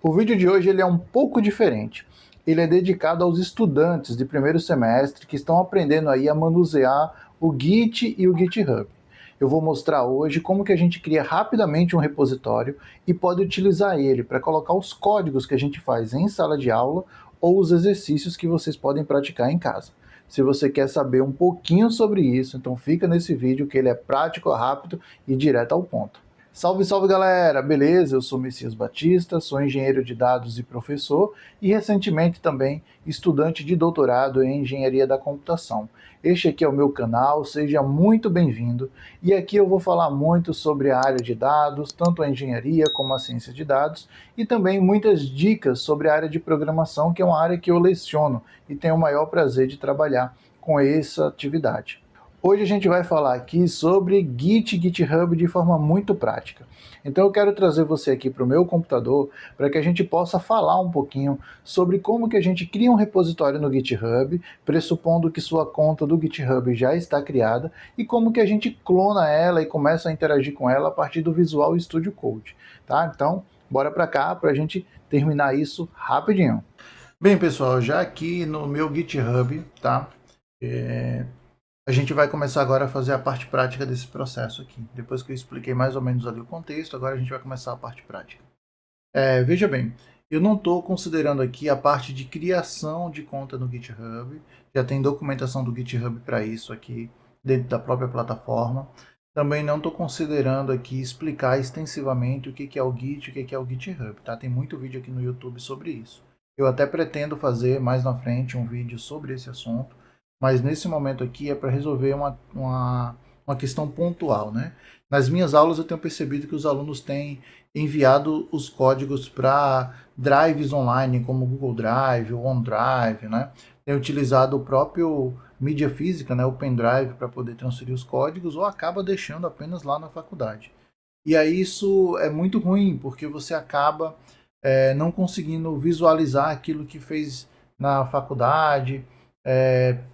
O vídeo de hoje ele é um pouco diferente. Ele é dedicado aos estudantes de primeiro semestre que estão aprendendo aí a manusear o Git e o GitHub. Eu vou mostrar hoje como que a gente cria rapidamente um repositório e pode utilizar ele para colocar os códigos que a gente faz em sala de aula ou os exercícios que vocês podem praticar em casa. Se você quer saber um pouquinho sobre isso, então fica nesse vídeo que ele é prático, rápido e direto ao ponto. Salve, salve galera! Beleza? Eu sou Messias Batista, sou engenheiro de dados e professor e recentemente também estudante de doutorado em engenharia da computação. Este aqui é o meu canal, seja muito bem-vindo e aqui eu vou falar muito sobre a área de dados, tanto a engenharia como a ciência de dados e também muitas dicas sobre a área de programação, que é uma área que eu leciono e tenho o maior prazer de trabalhar com essa atividade. Hoje a gente vai falar aqui sobre Git e GitHub de forma muito prática. Então eu quero trazer você aqui para o meu computador para que a gente possa falar um pouquinho sobre como que a gente cria um repositório no GitHub, pressupondo que sua conta do GitHub já está criada, e como que a gente clona ela e começa a interagir com ela a partir do Visual Studio Code. Tá? Então, bora para cá para a gente terminar isso rapidinho. Bem, pessoal, já aqui no meu GitHub, tá? A gente vai começar agora a fazer a parte prática desse processo aqui. Depois que eu expliquei mais ou menos ali o contexto, agora a gente vai começar a parte prática. Veja bem, eu não estou considerando aqui a parte de criação de conta no GitHub. Já tem documentação do GitHub para isso aqui dentro da própria plataforma. Também não estou considerando aqui explicar extensivamente o que é o Git e o que é o GitHub. Tá? Tem muito vídeo aqui no YouTube sobre isso. Eu até pretendo fazer mais na frente um vídeo sobre esse assunto, mas nesse momento aqui é para resolver uma questão pontual, né? Nas minhas aulas eu tenho percebido que os alunos têm enviado os códigos para drives online, como Google Drive ou OneDrive, né? Tem utilizado o próprio mídia física, né, o pendrive, para poder transferir os códigos, ou acaba deixando apenas lá na faculdade. E aí isso é muito ruim, porque você acaba não conseguindo visualizar aquilo que fez na faculdade,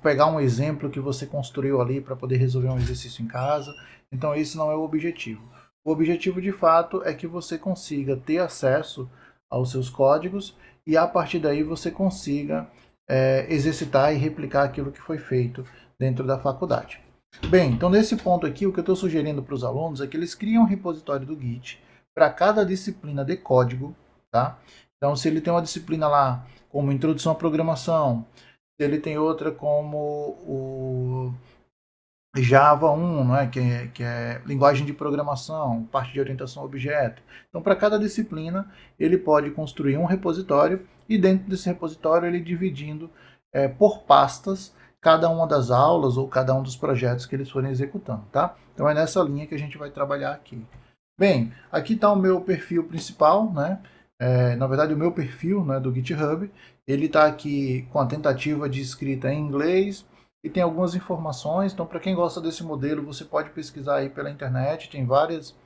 pegar um exemplo que você construiu ali para poder resolver um exercício em casa. Então esse não é o objetivo. O objetivo de fato é que você consiga ter acesso aos seus códigos e a partir daí você consiga exercitar e replicar aquilo que foi feito dentro da faculdade. Bem, então nesse ponto aqui, o que eu estou sugerindo para os alunos é que eles criem um repositório do Git para cada disciplina de código, tá? Então, se ele tem uma disciplina lá como Introdução à Programação, se ele tem outra como o Java 1, né, que é linguagem de programação, parte de orientação a objeto. Então, para cada disciplina, ele pode construir um repositório e dentro desse repositório ele dividindo por pastas cada uma das aulas ou cada um dos projetos que eles forem executando, tá? Então é nessa linha que a gente vai trabalhar aqui. Bem, aqui está o meu perfil principal, né? Na verdade, o meu perfil, né, do GitHub, ele está aqui com a tentativa de escrita em inglês e tem algumas informações. Então, para quem gosta desse modelo, você pode pesquisar aí pela internet, tem várias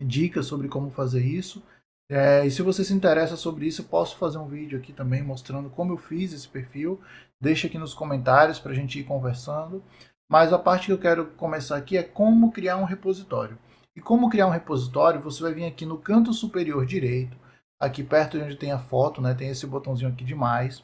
dicas sobre como fazer isso. E se você se interessa sobre isso, eu posso fazer um vídeo aqui também mostrando como eu fiz esse perfil. Deixa aqui nos comentários para a gente ir conversando. Mas a parte que eu quero começar aqui é como criar um repositório. E como criar um repositório, você vai vir aqui no canto superior direito, aqui perto de onde tem a foto, né, tem esse botãozinho aqui de mais.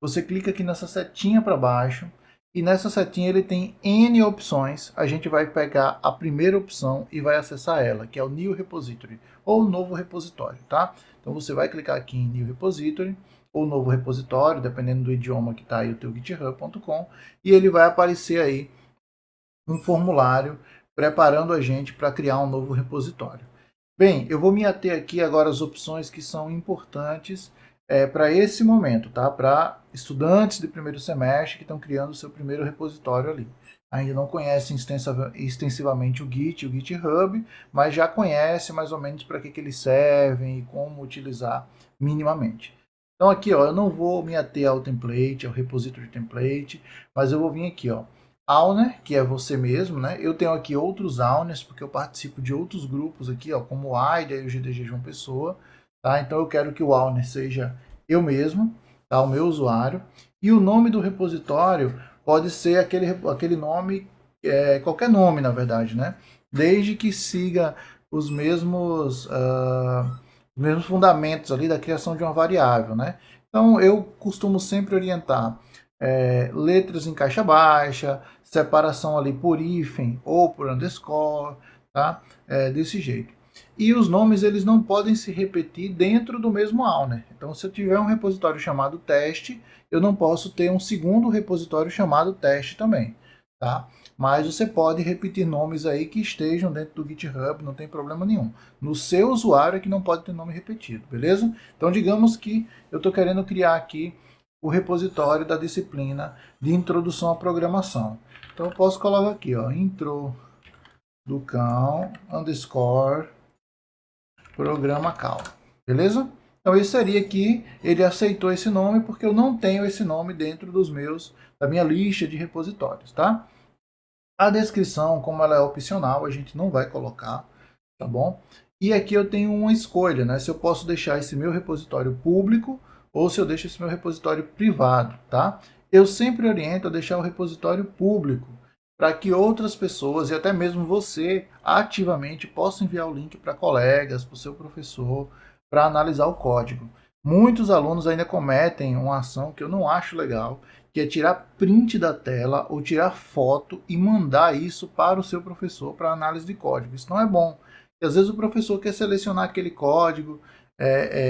Você clica aqui nessa setinha para baixo. E nessa setinha ele tem N opções. A gente vai pegar a primeira opção e vai acessar ela, que é o New Repository, ou Novo Repositório, tá? Então você vai clicar aqui em New Repository, ou Novo Repositório, dependendo do idioma que está aí o teu github.com, e ele vai aparecer aí um formulário preparando a gente para criar um novo repositório. Bem, eu vou me ater aqui agora às opções que são importantes para esse momento, tá? Para estudantes de primeiro semestre que estão criando o seu primeiro repositório ali. Ainda não conhecem extensivamente o Git e o GitHub, mas já conhecem mais ou menos para que eles servem e como utilizar minimamente. Então aqui, ó, eu não vou me ater ao template, ao repository template, mas eu vou vir aqui, ó, Owner, que é você mesmo, né? Eu tenho aqui outros Owners, porque eu participo de outros grupos aqui, ó, como o AIDA e o GDG João Pessoa, tá? Então eu quero que o Owner seja eu mesmo, tá? O meu usuário. E o nome do repositório pode ser aquele nome, qualquer nome, na verdade, né? Desde que siga os mesmos mesmos fundamentos ali da criação de uma variável, né? Então eu costumo sempre orientar letras em caixa baixa, separação ali por hífen ou por underscore, tá? Desse jeito. E os nomes eles não podem se repetir dentro do mesmo Owner. Então, se eu tiver um repositório chamado teste, eu não posso ter um segundo repositório chamado teste também, tá? Mas você pode repetir nomes aí que estejam dentro do GitHub, não tem problema nenhum. No seu usuário é que não pode ter nome repetido, beleza? Então, digamos que eu estou querendo criar aqui o repositório da disciplina de introdução à programação. Então, eu posso colocar aqui, ó, introducão underscore programa cal, beleza? Então, isso seria que ele aceitou esse nome porque eu não tenho esse nome dentro da minha lista de repositórios, tá? A descrição, como ela é opcional, a gente não vai colocar, tá bom? E aqui eu tenho uma escolha, né? Se eu posso deixar esse meu repositório público ou se eu deixo esse meu repositório privado, tá? Eu sempre oriento a deixar o repositório público para que outras pessoas e até mesmo você ativamente possam enviar o link para colegas, para o seu professor, para analisar o código. Muitos alunos ainda cometem uma ação que eu não acho legal, que é tirar print da tela ou tirar foto e mandar isso para o seu professor para análise de código. Isso não é bom. E às vezes o professor quer selecionar aquele código,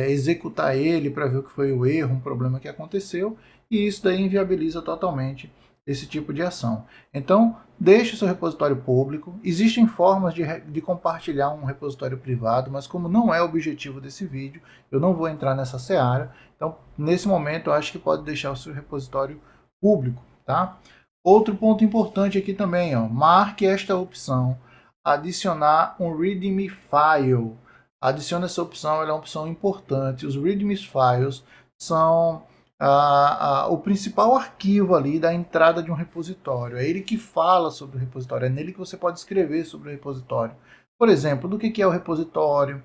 executar ele para ver o que foi o erro, um problema que aconteceu, e isso daí inviabiliza totalmente esse tipo de ação. Então, deixe o seu repositório público. Existem formas de compartilhar um repositório privado, mas como não é o objetivo desse vídeo, eu não vou entrar nessa seara. Então, nesse momento, eu acho que pode deixar o seu repositório público, tá? Outro ponto importante aqui também, ó, marque esta opção, adicionar um README file. Adicione essa opção, ela é uma opção importante. Os README files são o principal arquivo ali da entrada de um repositório. É ele que fala sobre o repositório, é nele que você pode escrever sobre o repositório. Por exemplo, do que é o repositório,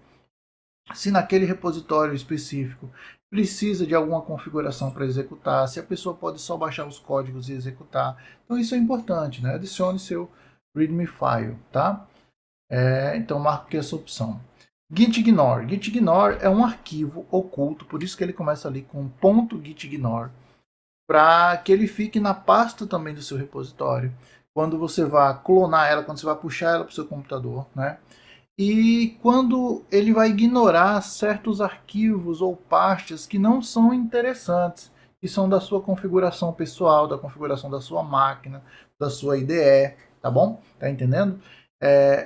se naquele repositório específico precisa de alguma configuração para executar, se a pessoa pode só baixar os códigos e executar. Então isso é importante, né? Adicione seu README file, tá? Então marque essa opção. Gitignore. Gitignore é um arquivo oculto, por isso que ele começa ali com .gitignore, para que ele fique na pasta também do seu repositório. Quando você vai clonar ela, quando você vai puxar ela para o seu computador, né? E quando ele vai ignorar certos arquivos ou pastas que não são interessantes, que são da sua configuração pessoal, da configuração da sua máquina, da sua IDE, tá bom? Tá entendendo?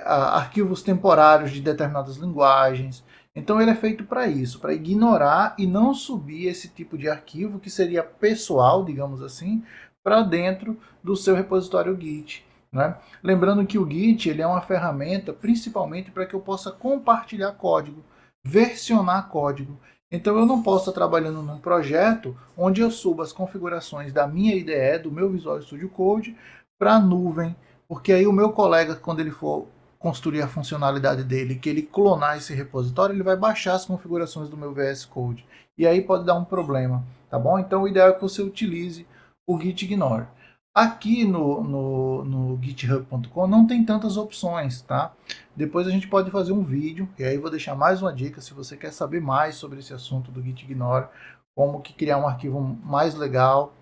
Arquivos temporários de determinadas linguagens. Então ele é feito para isso, para ignorar e não subir esse tipo de arquivo que seria pessoal, digamos assim, para dentro do seu repositório Git. Né? Lembrando que o Git ele é uma ferramenta principalmente para que eu possa compartilhar código, versionar código. Então eu não posso estar trabalhando num projeto onde eu subo as configurações da minha IDE, do meu Visual Studio Code, para a nuvem, porque aí o meu colega, quando ele for construir a funcionalidade dele, que ele clonar esse repositório, ele vai baixar as configurações do meu VS Code. E aí pode dar um problema, tá bom? Então o ideal é que você utilize o Gitignore. Aqui no github.com não tem tantas opções, tá? Depois a gente pode fazer um vídeo, e aí vou deixar mais uma dica se você quer saber mais sobre esse assunto do Gitignore, como que criar um arquivo mais legal,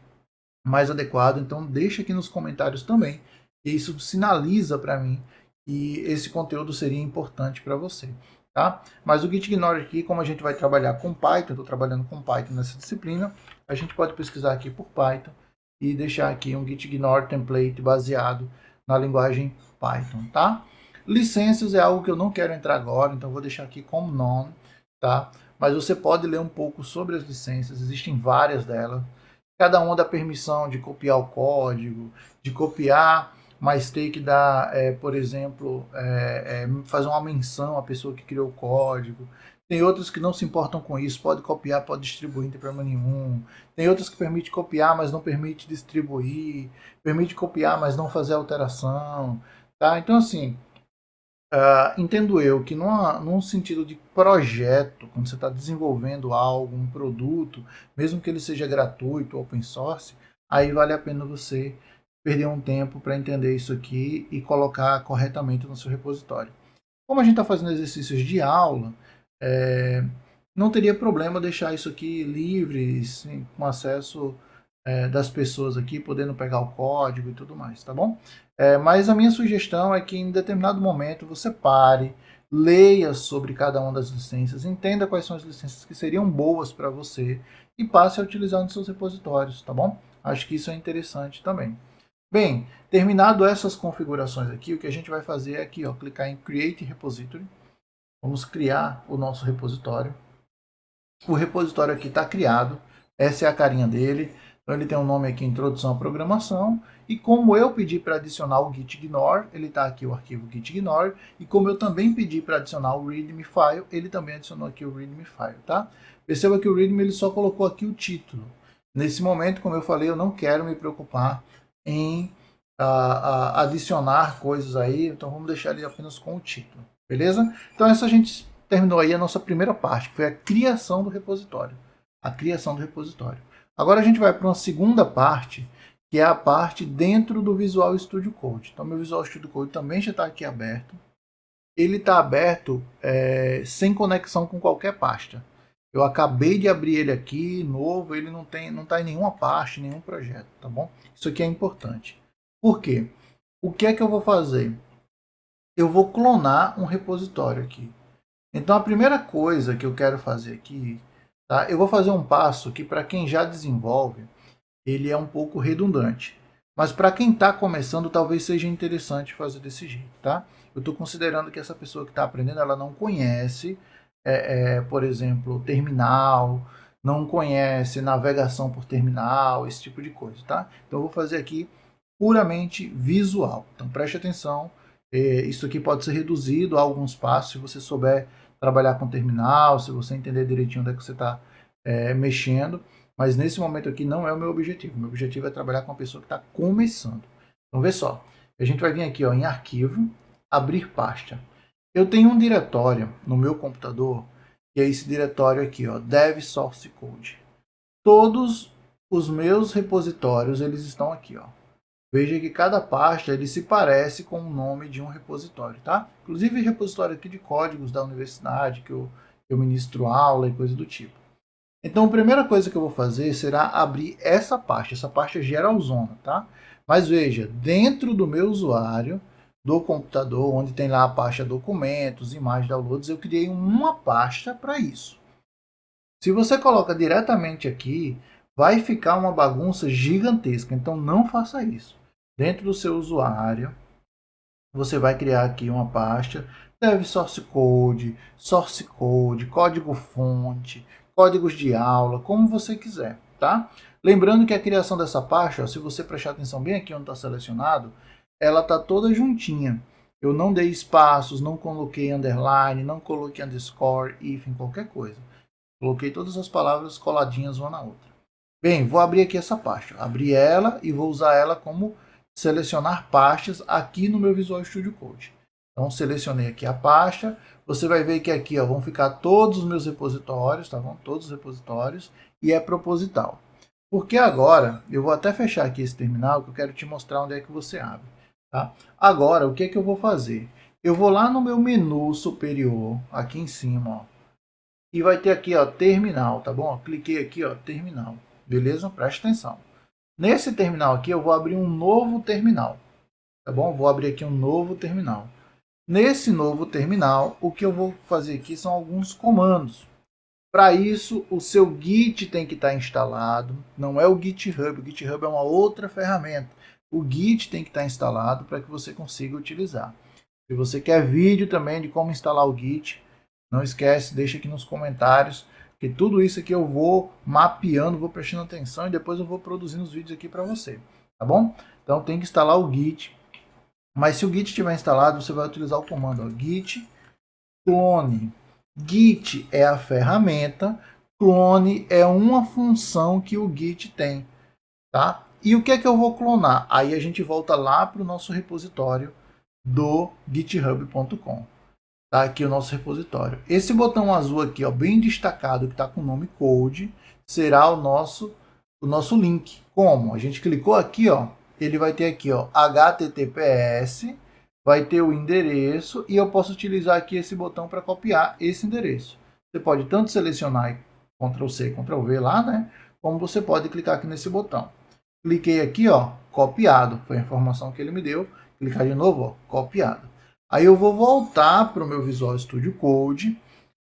mais adequado. Então deixa aqui nos comentários também, e isso sinaliza para mim que esse conteúdo seria importante para você, tá? Mas o Gitignore aqui, como a gente vai trabalhar com Python, eu estou trabalhando com Python nessa disciplina, a gente pode pesquisar aqui por Python, e deixar aqui um gitignore template baseado na linguagem Python, tá? Licenças é algo que eu não quero entrar agora, então vou deixar aqui como nome, tá? Mas você pode ler um pouco sobre as licenças, existem várias delas. Cada uma dá permissão de copiar o código, de copiar, mas ter que dar, por exemplo, fazer uma menção à pessoa que criou o código. Tem outros que não se importam com isso, pode copiar, pode distribuir, não tem problema nenhum. Tem outros que permite copiar, mas não permite distribuir. Permite copiar, mas não fazer alteração. Tá? Então, assim, entendo eu que num sentido de projeto, quando você está desenvolvendo algo, um produto, mesmo que ele seja gratuito, open source, aí vale a pena você perder um tempo para entender isso aqui e colocar corretamente no seu repositório. Como a gente está fazendo exercícios de aula, não teria problema deixar isso aqui livre, sim, com acesso das pessoas aqui, podendo pegar o código e tudo mais, tá bom? Mas a minha sugestão é que em determinado momento você pare, leia sobre cada uma das licenças, entenda quais são as licenças que seriam boas para você e passe a utilizar nos seus repositórios, tá bom? Acho que isso é interessante também. Bem, terminado essas configurações aqui, o que a gente vai fazer é aqui, ó, clicar em Create Repository. Vamos criar o nosso repositório. O repositório aqui está criado, essa é a carinha dele. Então ele tem um nome aqui, Introdução à Programação. E como eu pedi para adicionar o gitignore, ele está aqui o arquivo gitignore. E como eu também pedi para adicionar o readme file, ele também adicionou aqui o readme file, tá? Perceba que o readme ele só colocou aqui o título. Nesse momento, como eu falei, eu não quero me preocupar em adicionar coisas aí, então vamos deixar ele apenas com o título, beleza? Então essa a gente terminou aí a nossa primeira parte, que foi a criação do repositório. A criação do repositório. Agora a gente vai para uma segunda parte, que é a parte dentro do Visual Studio Code. Então meu Visual Studio Code também já está aqui aberto. Ele está aberto sem conexão com qualquer pasta. Eu acabei de abrir ele aqui, novo, ele não está em nenhuma pasta, nenhum projeto, tá bom? Isso aqui é importante. Por quê? O que é que eu vou fazer? Eu vou clonar um repositório aqui. Então a primeira coisa que eu quero fazer aqui, tá? Eu vou fazer um passo que para quem já desenvolve, ele é um pouco redundante. Mas para quem está começando, talvez seja interessante fazer desse jeito, tá? Eu estou considerando que essa pessoa que está aprendendo, ela não conhece, por exemplo, terminal, não conhece navegação por terminal, esse tipo de coisa, tá? Então eu vou fazer aqui puramente visual. Então preste atenção, isso aqui pode ser reduzido a alguns passos se você souber trabalhar com terminal, se você entender direitinho onde é que você está mexendo, mas nesse momento aqui não é o meu objetivo. O meu objetivo é trabalhar com a pessoa que está começando. Então vê só, a gente vai vir aqui ó, em arquivo, abrir pasta. Eu tenho um diretório no meu computador, que é esse diretório aqui, ó, Dev Source Code. Todos os meus repositórios, eles estão aqui, ó. Veja que cada pasta ele se parece com o nome de um repositório, tá? Inclusive repositório aqui de códigos da universidade, que eu ministro aula e coisa do tipo. Então a primeira coisa que eu vou fazer será abrir essa pasta geralzona, tá? Mas veja, dentro do meu usuário, do computador, onde tem lá a pasta documentos, imagens, downloads, eu criei uma pasta para isso. Se você coloca diretamente aqui, vai ficar uma bagunça gigantesca, então não faça isso. Dentro do seu usuário, você vai criar aqui uma pasta, Dev Source Code, código-fonte, códigos de aula, como você quiser, tá? Lembrando que a criação dessa pasta, ó, se você prestar atenção bem aqui onde está selecionado, ela está toda juntinha. Eu não dei espaços, não coloquei underline, não coloquei underscore, hífen, qualquer coisa. Coloquei todas as palavras coladinhas uma na outra. Bem, vou abrir aqui essa pasta. Abri ela e vou usar ela como selecionar pastas aqui no meu Visual Studio Code. Então, selecionei aqui a pasta. Você vai ver que aqui ó, vão ficar todos os meus repositórios, tá bom? Todos os repositórios. E é proposital. Porque agora, eu vou até fechar aqui esse terminal, que eu quero te mostrar onde é que você abre. Tá? Agora, o que é que eu vou fazer? Eu vou lá no meu menu superior, aqui em cima, ó. E vai ter aqui, ó, terminal, tá bom? Cliquei aqui, ó, terminal. Beleza? Preste atenção. Nesse terminal aqui, eu vou abrir um novo terminal, tá bom? Vou abrir aqui um novo terminal. Nesse novo terminal, o que eu vou fazer aqui são alguns comandos. Para isso, o seu Git tem que estar instalado, não é o GitHub. O GitHub é uma outra ferramenta. O Git tem que estar instalado para que você consiga utilizar. Se você quer vídeo também de como instalar o Git, não esquece, deixa aqui nos comentários, que tudo isso aqui eu vou mapeando, vou prestando atenção e depois eu vou produzindo os vídeos aqui para você, tá bom? Então tem que instalar o Git, mas se o Git estiver instalado, você vai utilizar o comando ó, git clone. Git é a ferramenta, clone é uma função que o Git tem, tá? E o que é que eu vou clonar? Aí a gente volta lá para o nosso repositório do github.com. Tá aqui o nosso repositório. Esse botão azul aqui, ó, bem destacado, que está com o nome Code, será o nosso link. Como? A gente clicou aqui, ó, ele vai ter aqui, ó, HTTPS, vai ter o endereço e eu posso utilizar aqui esse botão para copiar esse endereço. Você pode tanto selecionar Ctrl C, Ctrl V lá, né? Como você pode clicar aqui nesse botão. Cliquei aqui, ó, copiado. Foi a informação que ele me deu. Clicar de novo, ó, copiado. Aí eu vou voltar para o meu Visual Studio Code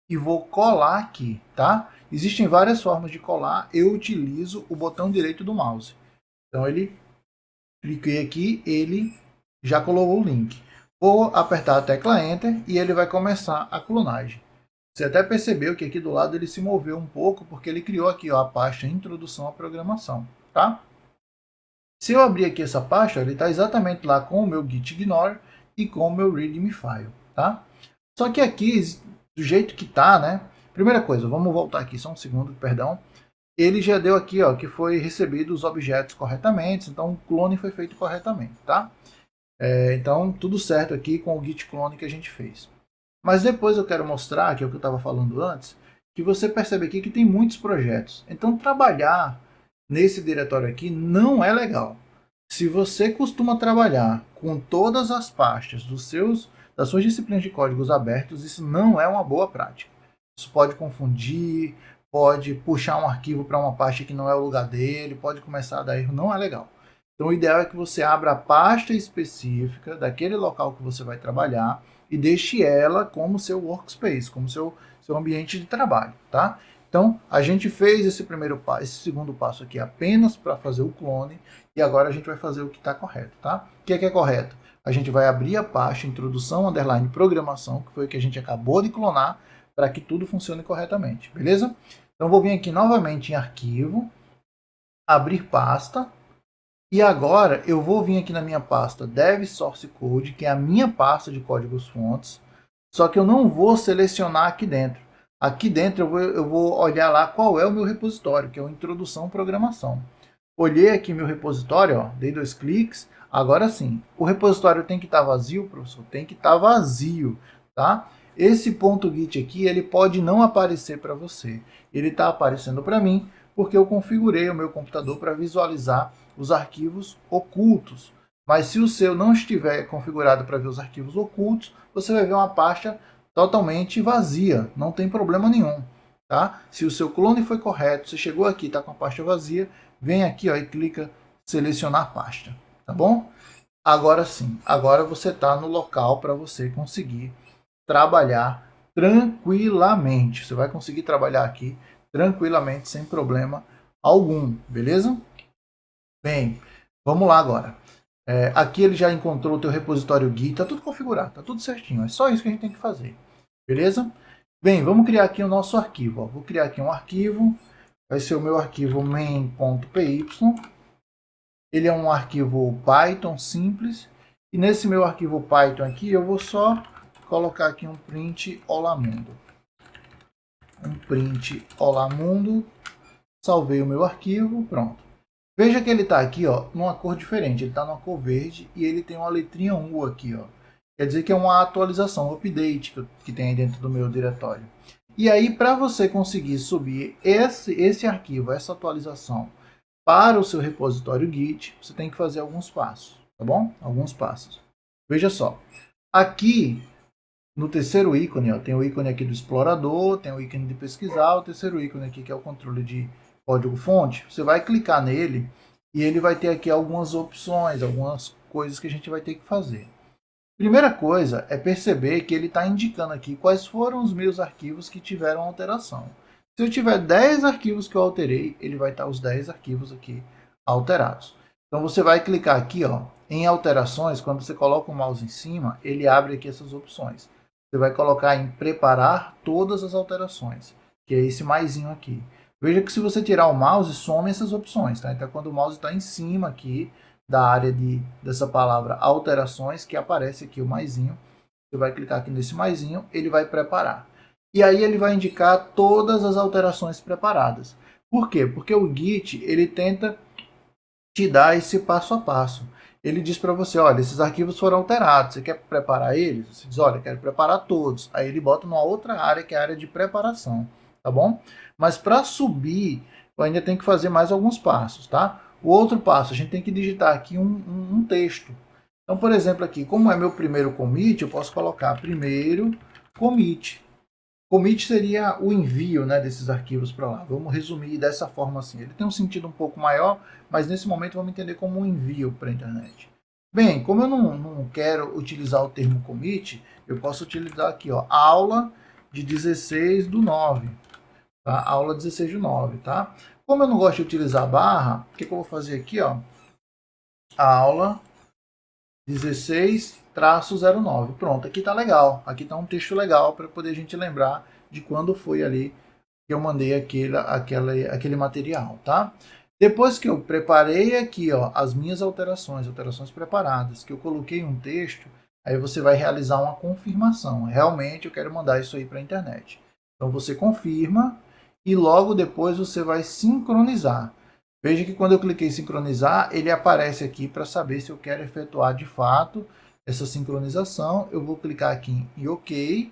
e vou colar aqui, tá? Existem várias formas de colar. Eu utilizo o botão direito do mouse. Então ele cliquei aqui, ele já colocou o link. Vou apertar a tecla Enter e ele vai começar a clonagem. Você até percebeu que aqui do lado ele se moveu um pouco porque ele criou aqui, ó, a pasta Introdução à Programação, tá? Se eu abrir aqui essa pasta, ele está exatamente lá com o meu gitignore e com o meu readme file, tá? Só que aqui, do jeito que tá, né? Primeira coisa, vamos voltar aqui só um segundo, perdão. Ele já deu aqui, ó, que foi recebido os objetos corretamente, então o clone foi feito corretamente, tá? Então, tudo certo aqui com o git clone que a gente fez. Mas depois eu quero mostrar, que é o que eu estava falando antes, que você percebe aqui que tem muitos projetos. Então, trabalhar nesse diretório aqui não é legal. Se você costuma trabalhar com todas as pastas das suas disciplinas de códigos abertos, isso não é uma boa prática. Isso pode confundir, pode puxar um arquivo para uma pasta que não é o lugar dele, pode começar a dar erro, não é legal. Então o ideal é que você abra a pasta específica daquele local que você vai trabalhar e deixe ela como seu workspace, como seu ambiente de trabalho, tá? Então, a gente fez esse segundo passo aqui apenas para fazer o clone e agora a gente vai fazer o que está correto, tá? O que é correto? A gente vai abrir a pasta introdução, underline, programação, que foi o que a gente acabou de clonar, para que tudo funcione corretamente, beleza? Então, vou vir aqui novamente em arquivo, abrir pasta, e agora eu vou vir aqui na minha pasta Dev Source Code, que é a minha pasta de códigos fontes, só que eu não vou selecionar aqui dentro. Aqui dentro eu vou olhar lá qual é o meu repositório, que é o Introdução Programação. Olhei aqui meu repositório, ó, dei 2 cliques, agora sim. O repositório tem que estar vazio, professor? Tem que estar vazio, tá? Esse ponto .git aqui, ele pode não aparecer para você. Ele está aparecendo para mim porque eu configurei o meu computador para visualizar os arquivos ocultos. Mas se o seu não estiver configurado para ver os arquivos ocultos, você vai ver uma pasta totalmente vazia, não tem problema nenhum. Tá? Se o seu clone foi correto, você chegou aqui, está com a pasta vazia, vem aqui, ó, e clica selecionar pasta, tá bom? Agora sim, agora você está no local para você conseguir trabalhar tranquilamente. Você vai conseguir trabalhar aqui tranquilamente, sem problema algum, beleza? Bem, vamos lá agora. Aqui ele já encontrou o teu repositório Git, está tudo configurado, está tudo certinho. É só isso que a gente tem que fazer, beleza? Bem, vamos criar aqui o nosso arquivo. Ó. Vou criar aqui um arquivo, vai ser o meu arquivo main.py. Ele é um arquivo Python simples. E nesse meu arquivo Python aqui, eu vou só colocar aqui um print olá mundo. Um print olá mundo. Salvei o meu arquivo, pronto. Veja que ele está aqui, ó, numa cor diferente. Ele está numa cor verde e ele tem uma letrinha U aqui, ó. Quer dizer que é uma atualização, um update que tem aí dentro do meu diretório. E aí, para você conseguir subir esse arquivo, essa atualização, para o seu repositório Git, você tem que fazer alguns passos, tá bom? Alguns passos. Veja só. Aqui, no terceiro ícone, ó, tem o ícone aqui do explorador, tem o ícone de pesquisar, o terceiro ícone aqui que é o controle de código-fonte, você vai clicar nele e ele vai ter aqui algumas opções, algumas coisas que a gente vai ter que fazer. Primeira coisa é perceber que ele está indicando aqui quais foram os meus arquivos que tiveram alteração. Se eu tiver 10 arquivos que eu alterei, ele vai estar os 10 arquivos aqui alterados. Então você vai clicar aqui, ó, em alterações, quando você coloca o mouse em cima, ele abre aqui essas opções. Você vai colocar em preparar todas as alterações, que é esse maisinho aqui. Veja que se você tirar o mouse, some essas opções, tá? Então, quando o mouse está em cima aqui da área dessa palavra alterações, que aparece aqui o maisinho, você vai clicar aqui nesse maisinho, ele vai preparar. E aí ele vai indicar todas as alterações preparadas. Por quê? Porque o Git, ele tenta te dar esse passo a passo. Ele diz para você, olha, esses arquivos foram alterados, você quer preparar eles? Você diz, olha, quero preparar todos. Aí ele bota numa outra área, que é a área de preparação, tá bom? Mas para subir, eu ainda tem que fazer mais alguns passos, tá? O outro passo, a gente tem que digitar aqui um texto. Então, por exemplo, aqui, como é meu primeiro commit, eu posso colocar primeiro commit. Commit seria o envio, né, desses arquivos para lá. Vamos resumir dessa forma assim. Ele tem um sentido um pouco maior, mas nesse momento vamos entender como um envio para a internet. Bem, como eu não quero utilizar o termo commit, eu posso utilizar aqui, ó, aula de 16/9, tá? Aula 16/9, tá? Como eu não gosto de utilizar barra, o que eu vou fazer aqui, ó? Aula 16/09. Pronto, aqui tá legal. Aqui tá um texto legal para poder a gente lembrar de quando foi ali que eu mandei aquele material, tá? Depois que eu preparei aqui, ó, as minhas alterações preparadas, que eu coloquei um texto, aí você vai realizar uma confirmação. Realmente eu quero mandar isso aí para a internet. Então você confirma e logo depois você vai sincronizar. Veja que quando eu cliquei em sincronizar, ele aparece aqui para saber se eu quero efetuar de fato essa sincronização. Eu vou clicar aqui em OK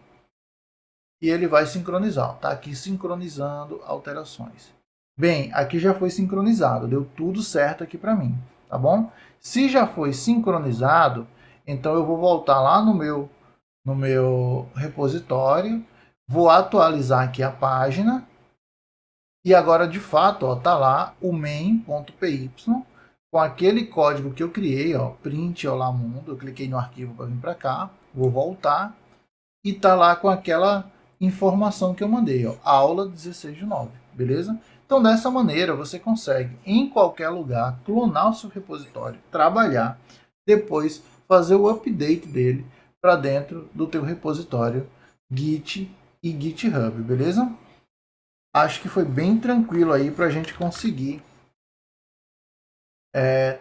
e ele vai sincronizar. Está aqui sincronizando alterações. Bem, aqui já foi sincronizado, deu tudo certo aqui para mim, tá bom? Se já foi sincronizado, então eu vou voltar lá no meu repositório, vou atualizar aqui a página e agora de fato, ó, tá lá o main.py com aquele código que eu criei, ó, print olá mundo. Eu cliquei no arquivo para vir para cá, vou voltar e tá lá com aquela informação que eu mandei, ó, aula 16/9, beleza? Então, dessa maneira, você consegue, em qualquer lugar, clonar o seu repositório, trabalhar, depois fazer o update dele para dentro do teu repositório Git e GitHub, beleza? Acho que foi bem tranquilo aí para a gente conseguir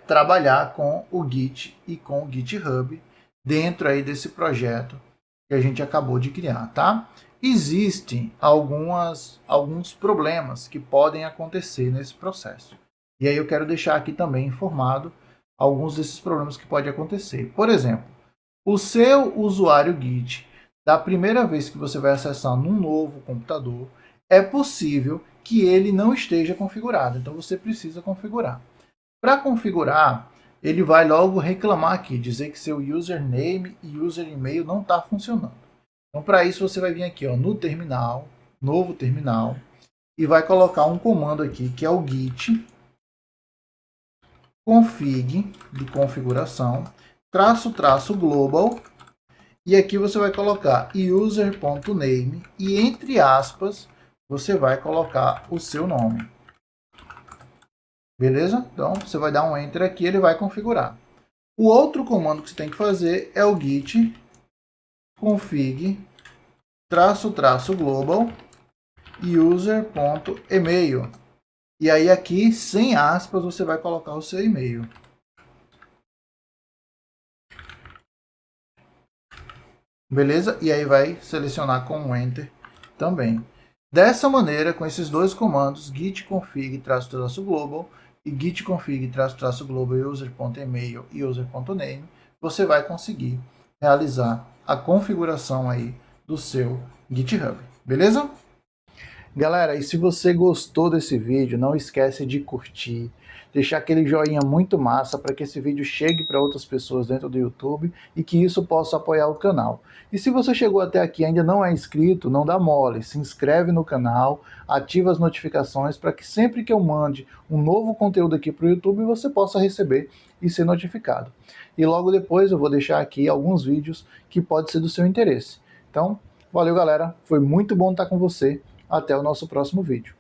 trabalhar com o Git e com o GitHub dentro aí desse projeto que a gente acabou de criar, tá? Existem alguns problemas que podem acontecer nesse processo. E aí eu quero deixar aqui também informado alguns desses problemas que podem acontecer. Por exemplo, o seu usuário Git, da primeira vez que você vai acessar num novo computador, é possível que ele não esteja configurado. Então você precisa configurar. Para configurar, ele vai logo reclamar aqui, dizer que seu username e user e-mail não está funcionando. Então, para isso, você vai vir aqui, ó, no terminal, novo terminal, e vai colocar um comando aqui, que é o git config, de configuração, -- global, e aqui você vai colocar user.name, e entre aspas, você vai colocar o seu nome. Beleza? Então, você vai dar um Enter aqui, ele vai configurar. O outro comando que você tem que fazer é o git config -- global user.email. E aí aqui, sem aspas, você vai colocar o seu e-mail. Beleza? E aí vai selecionar com o Enter também. Dessa maneira, com esses dois comandos, git config -- global e git config -- global user.email e user.name, você vai conseguir realizar a configuração aí do seu GitHub. Beleza? Galera, e se você gostou desse vídeo, não esquece de curtir, deixar aquele joinha muito massa para que esse vídeo chegue para outras pessoas dentro do YouTube e que isso possa apoiar o canal. E se você chegou até aqui e ainda não é inscrito, não dá mole, se inscreve no canal, ativa as notificações para que sempre que eu mande um novo conteúdo aqui para o YouTube, você possa receber e ser notificado. E logo depois eu vou deixar aqui alguns vídeos que podem ser do seu interesse. Então, valeu galera, foi muito bom estar com você. Até o nosso próximo vídeo.